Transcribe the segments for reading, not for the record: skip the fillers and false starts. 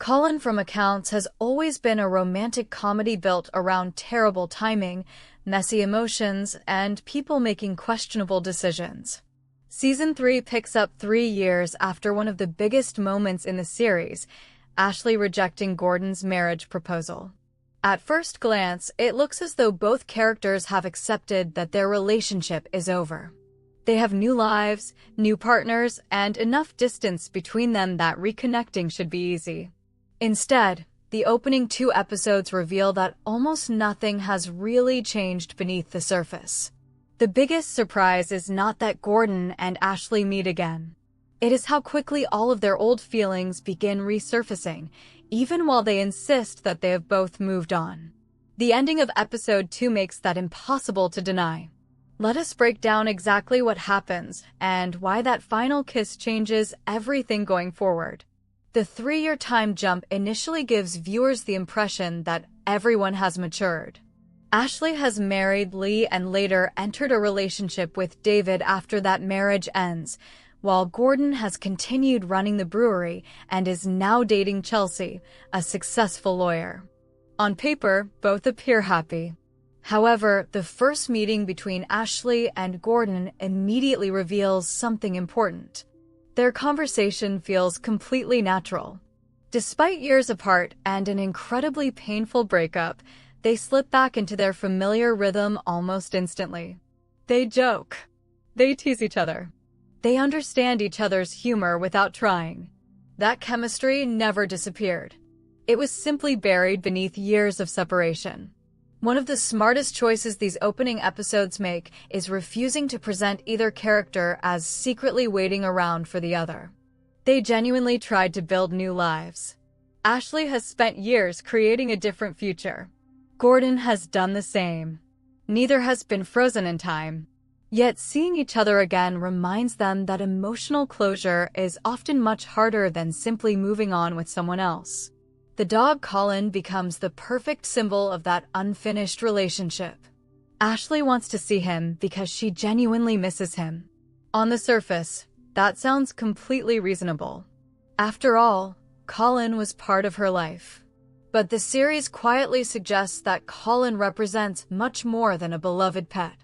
Colin from Accounts has always been a romantic comedy built around terrible timing, messy emotions, and people making questionable decisions. Season 3 picks up 3 years after one of the biggest moments in the series, Ashley rejecting Gordon's marriage proposal. At first glance, it looks as though both characters have accepted that their relationship is over. They have new lives, new partners, and enough distance between them that reconnecting should be easy. Instead, the opening 2 episodes reveal that almost nothing has really changed beneath the surface. The biggest surprise is not that Gordon and Ashley meet again. It is how quickly all of their old feelings begin resurfacing, even while they insist that they have both moved on. The ending of episode 2 makes that impossible to deny. Let us break down exactly what happens and why that final kiss changes everything going forward. The 3-year time jump initially gives viewers the impression that everyone has matured. Ashley has married Lee and later entered a relationship with David after that marriage ends, while Gordon has continued running the brewery and is now dating Chelsea, a successful lawyer. On paper, both appear happy. However, the first meeting between Ashley and Gordon immediately reveals something important. Their conversation feels completely natural. Despite years apart and an incredibly painful breakup, they slip back into their familiar rhythm almost instantly. They joke. They tease each other. They understand each other's humor without trying. That chemistry never disappeared. It was simply buried beneath years of separation. One of the smartest choices these opening episodes make is refusing to present either character as secretly waiting around for the other. They genuinely tried to build new lives. Ashley has spent years creating a different future. Gordon has done the same. Neither has been frozen in time. Yet seeing each other again reminds them that emotional closure is often much harder than simply moving on with someone else. The dog Colin becomes the perfect symbol of that unfinished relationship. Ashley wants to see him because she genuinely misses him. On the surface, that sounds completely reasonable. After all, Colin was part of her life. But the series quietly suggests that Colin represents much more than a beloved pet.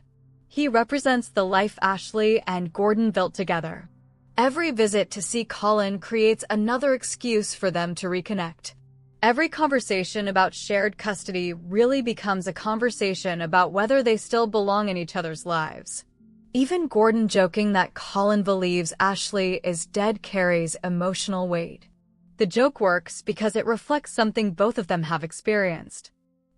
He represents the life Ashley and Gordon built together. Every visit to see Colin creates another excuse for them to reconnect. Every conversation about shared custody really becomes a conversation about whether they still belong in each other's lives. Even Gordon joking that Colin believes Ashley is dead carries emotional weight. The joke works because it reflects something both of them have experienced.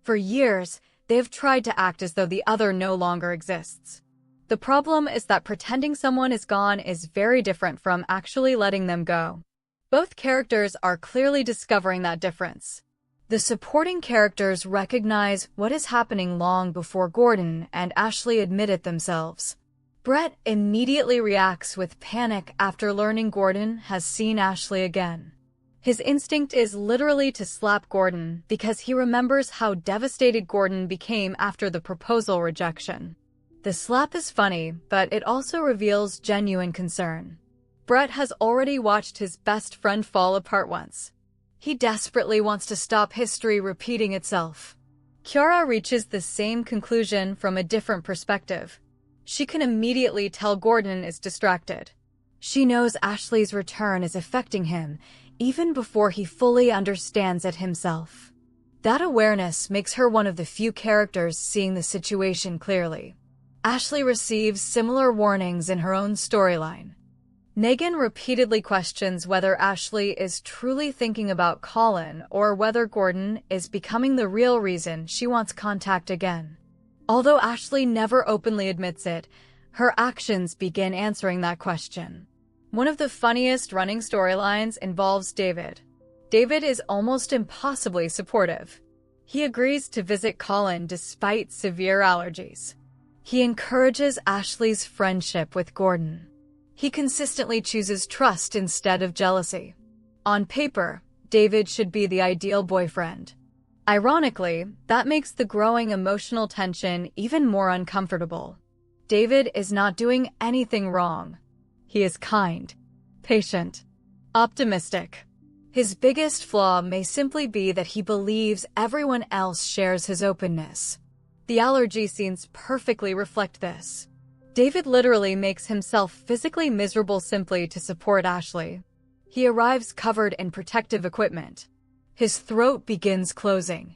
For years, they have tried to act as though the other no longer exists. The problem is that pretending someone is gone is very different from actually letting them go. Both characters are clearly discovering that difference. The supporting characters recognize what is happening long before Gordon and Ashley admit it themselves. Brett immediately reacts with panic after learning Gordon has seen Ashley again. His instinct is literally to slap Gordon because he remembers how devastated Gordon became after the proposal rejection. The slap is funny, but it also reveals genuine concern. Brett has already watched his best friend fall apart once. He desperately wants to stop history repeating itself. Kiara reaches the same conclusion from a different perspective. She can immediately tell Gordon is distracted. She knows Ashley's return is affecting him, even before he fully understands it himself. That awareness makes her one of the few characters seeing the situation clearly. Ashley receives similar warnings in her own storyline. Megan repeatedly questions whether Ashley is truly thinking about Colin or whether Gordon is becoming the real reason she wants contact again. Although Ashley never openly admits it, her actions begin answering that question. One of the funniest running storylines involves David. David is almost impossibly supportive. He agrees to visit Colin despite severe allergies. He encourages Ashley's friendship with Gordon. He consistently chooses trust instead of jealousy. On paper, David should be the ideal boyfriend. Ironically, that makes the growing emotional tension even more uncomfortable. David is not doing anything wrong. He is kind, patient, optimistic. His biggest flaw may simply be that he believes everyone else shares his openness. The allergy scenes perfectly reflect this. David literally makes himself physically miserable simply to support Ashley. He arrives covered in protective equipment. His throat begins closing.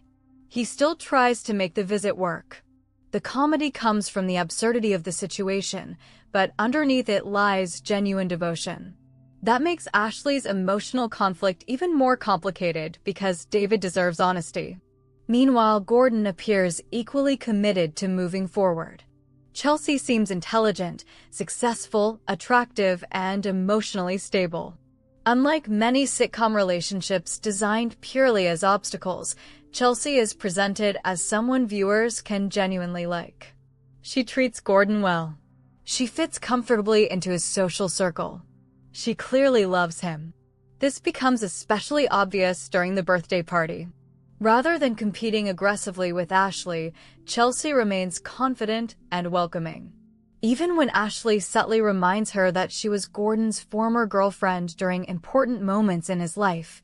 He still tries to make the visit work. The comedy comes from the absurdity of the situation, but underneath it lies genuine devotion. That makes Ashley's emotional conflict even more complicated because David deserves honesty. Meanwhile, Gordon appears equally committed to moving forward. Chelsea seems intelligent, successful, attractive, and emotionally stable. Unlike many sitcom relationships designed purely as obstacles, Chelsea is presented as someone viewers can genuinely like. She treats Gordon well. She fits comfortably into his social circle. She clearly loves him. This becomes especially obvious during the birthday party. Rather than competing aggressively with Ashley, Chelsea remains confident and welcoming. Even when Ashley subtly reminds her that she was Gordon's former girlfriend during important moments in his life,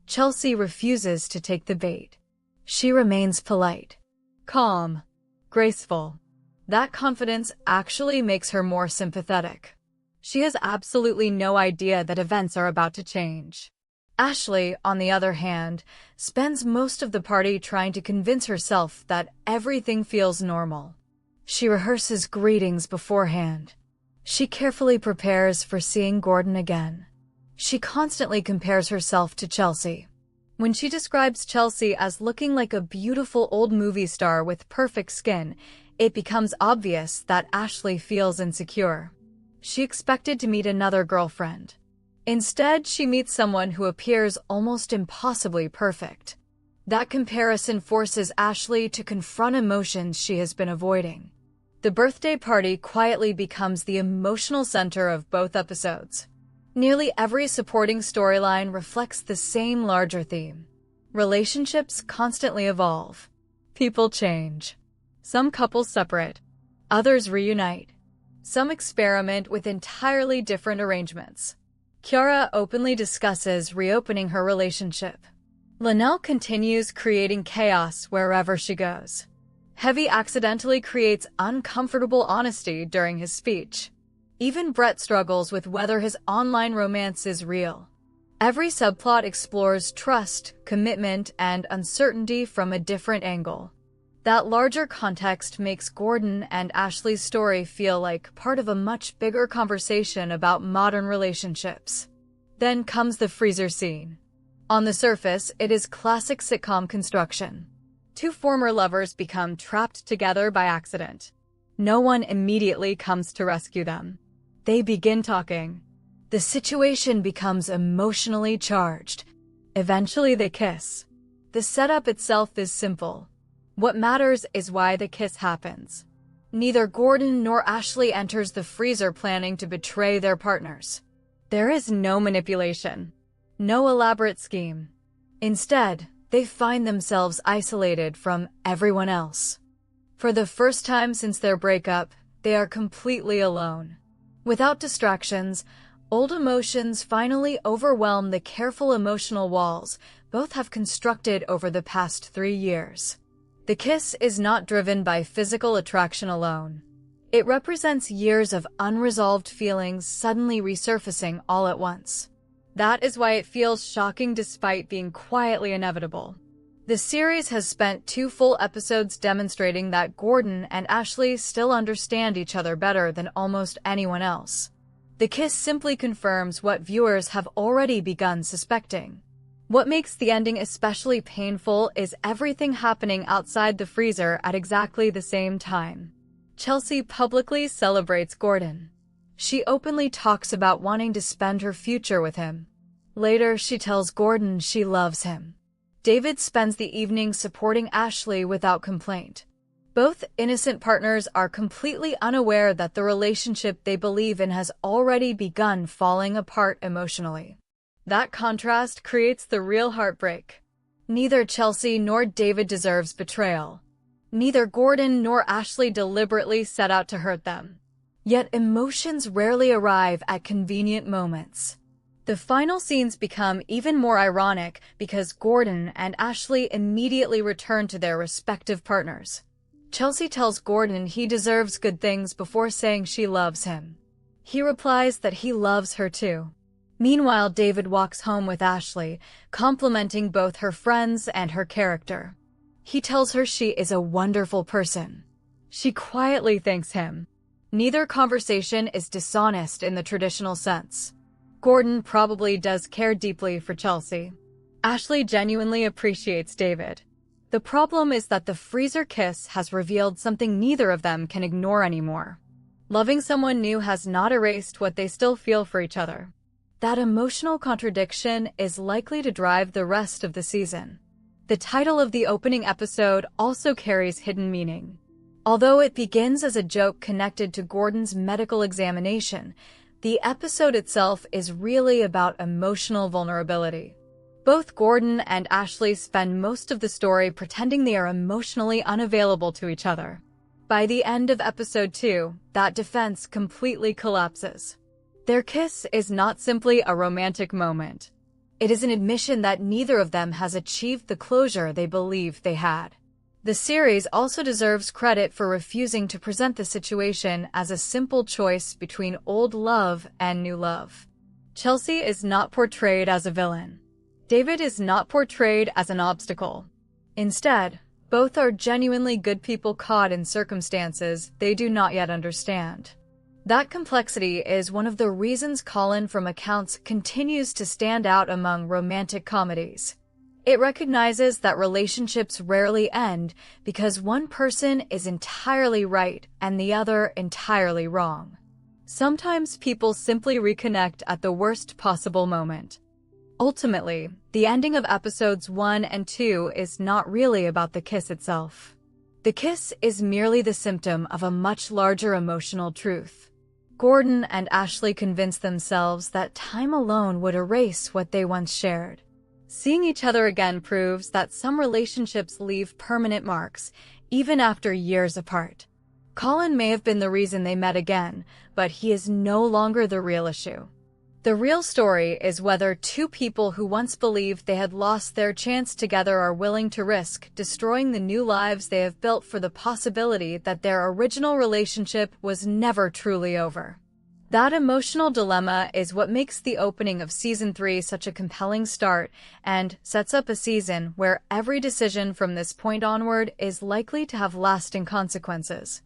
Chelsea refuses to take the bait. She remains polite, calm, graceful. That confidence actually makes her more sympathetic. She has absolutely no idea that events are about to change. Ashley, on the other hand, spends most of the party trying to convince herself that everything feels normal. She rehearses greetings beforehand. She carefully prepares for seeing Gordon again. She constantly compares herself to Chelsea. When she describes Chelsea as looking like a beautiful old movie star with perfect skin, it becomes obvious that Ashley feels insecure. She expected to meet another girlfriend. Instead, she meets someone who appears almost impossibly perfect. That comparison forces Ashley to confront emotions she has been avoiding. The birthday party quietly becomes the emotional center of both episodes. Nearly every supporting storyline reflects the same larger theme. Relationships constantly evolve. People change. Some couples separate. Others reunite. Some experiment with entirely different arrangements. Kiara openly discusses reopening her relationship. Linnell continues creating chaos wherever she goes. Heavy accidentally creates uncomfortable honesty during his speech. Even Brett struggles with whether his online romance is real. Every subplot explores trust, commitment, and uncertainty from a different angle. That larger context makes Gordon and Ashley's story feel like part of a much bigger conversation about modern relationships. Then comes the freezer scene. On the surface, it is classic sitcom construction. Two former lovers become trapped together by accident. No one immediately comes to rescue them. They begin talking. The situation becomes emotionally charged. Eventually they kiss. The setup itself is simple. What matters is why the kiss happens. Neither Gordon nor Ashley enters the freezer planning to betray their partners. There is no manipulation, no elaborate scheme. Instead, they find themselves isolated from everyone else. For the first time since their breakup, they are completely alone. Without distractions, old emotions finally overwhelm the careful emotional walls both have constructed over the past 3 years. The kiss is not driven by physical attraction alone. It represents years of unresolved feelings suddenly resurfacing all at once. That is why it feels shocking despite being quietly inevitable. The series has spent 2 full episodes demonstrating that Gordon and Ashley still understand each other better than almost anyone else. The kiss simply confirms what viewers have already begun suspecting. What makes the ending especially painful is everything happening outside the freezer at exactly the same time. Chelsea publicly celebrates Gordon. She openly talks about wanting to spend her future with him. Later, she tells Gordon she loves him. David spends the evening supporting Ashley without complaint. Both innocent partners are completely unaware that the relationship they believe in has already begun falling apart emotionally. That contrast creates the real heartbreak. Neither Chelsea nor David deserves betrayal. Neither Gordon nor Ashley deliberately set out to hurt them. Yet emotions rarely arrive at convenient moments. The final scenes become even more ironic because Gordon and Ashley immediately return to their respective partners. Chelsea tells Gordon he deserves good things before saying she loves him. He replies that he loves her too. Meanwhile, David walks home with Ashley, complimenting both her friends and her character. He tells her she is a wonderful person. She quietly thanks him. Neither conversation is dishonest in the traditional sense. Gordon probably does care deeply for Chelsea. Ashley genuinely appreciates David. The problem is that the freezer kiss has revealed something neither of them can ignore anymore. Loving someone new has not erased what they still feel for each other. That emotional contradiction is likely to drive the rest of the season. The title of the opening episode also carries hidden meaning. Although it begins as a joke connected to Gordon's medical examination, the episode itself is really about emotional vulnerability. Both Gordon and Ashley spend most of the story pretending they are emotionally unavailable to each other. By the end of episode 2, that defense completely collapses. Their kiss is not simply a romantic moment. It is an admission that neither of them has achieved the closure they believed they had. The series also deserves credit for refusing to present the situation as a simple choice between old love and new love. Chelsea is not portrayed as a villain. David is not portrayed as an obstacle. Instead, both are genuinely good people caught in circumstances they do not yet understand. That complexity is one of the reasons Colin from Accounts continues to stand out among romantic comedies. It recognizes that relationships rarely end because one person is entirely right and the other entirely wrong. Sometimes people simply reconnect at the worst possible moment. Ultimately, the ending of episodes 1 and 2 is not really about the kiss itself. The kiss is merely the symptom of a much larger emotional truth. Gordon and Ashley convince themselves that time alone would erase what they once shared. Seeing each other again proves that some relationships leave permanent marks, even after years apart. Colin may have been the reason they met again, but he is no longer the real issue. The real story is whether two people who once believed they had lost their chance together are willing to risk destroying the new lives they have built for the possibility that their original relationship was never truly over. That emotional dilemma is what makes the opening of Season 3 such a compelling start and sets up a season where every decision from this point onward is likely to have lasting consequences.